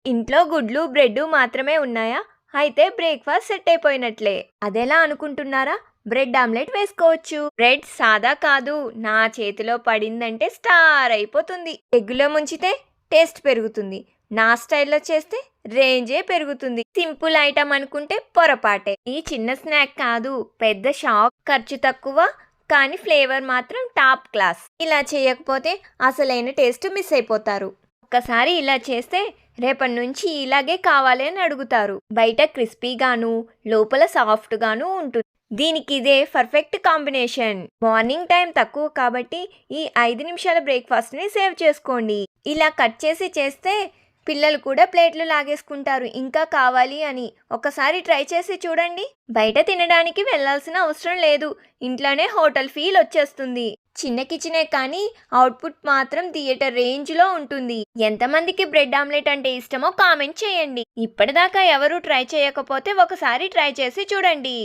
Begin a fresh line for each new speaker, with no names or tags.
ఇంట్లో గుడ్లు, బ్రెడ్ మాత్రమే ఉన్నాయా? అయితే బ్రేక్‌ఫాస్ట్ సెట్ అయిపోయినట్లే. అదెలా అనుకుంటున్నారా? బ్రెడ్ ఆమ్లెట్ వేసుకోవచ్చు. బ్రెడ్ సాదా కాదు. నా చేతిలో పడిందంటే స్టార్ అయిపోతుంది. ఎగ్గులో ముంచితే టేస్ట్ పెరుగుతుంది. నా స్టైల్‌లో చేస్తే రేంజే పెరుగుతుంది. సింపుల్ ఐటమ్ అనుకుంటే పొరపాటే. ఈ చిన్న స్నాక్ కాదు, పెద్ద షాక్. ఖర్చు తక్కువ, కానీ ఫ్లేవర్ మాత్రం టాప్ క్లాస్. ఇలా చేయకపోతే అసలైన టేస్ట్ మిస్ అయిపోతారు. ఒక్కసారి ఇలా చేస్తే రేపటి నుంచి ఇలాగే కావాలి అని అడుగుతారు. బయట క్రిస్పీగాను, లోపల సాఫ్ట్గాను ఉంటుంది. దీనికి ఇదే పర్ఫెక్ట్ కాంబినేషన్. మార్నింగ్ టైం తక్కువ కాబట్టి ఈ 5 నిమిషాల బ్రేక్ఫాస్ట్ని సేవ్ చేసుకోండి. ఇలా కట్ చేసి చేస్తే పిల్లలు కూడా ప్లేట్లు లాగేసుకుంటారు ఇంకా కావాలి అని. ఒకసారి ట్రై చేసి చూడండి. బయట తినడానికి వెళ్ళాల్సిన అవసరం లేదు. ఇంట్లోనే హోటల్ ఫీల్ వచ్చేస్తుంది. చిన్న కిచెనే కానీ అవుట్పుట్ మాత్రం థియేటర్ రేంజ్లో ఉంటుంది. ఎంతమందికి బ్రెడ్ ఆమ్లెట్ అంటే ఇష్టమో కామెంట్ చేయండి. ఇప్పటిదాకా ఎవరూ ట్రై చేయకపోతే ఒకసారి ట్రై చేసి చూడండి.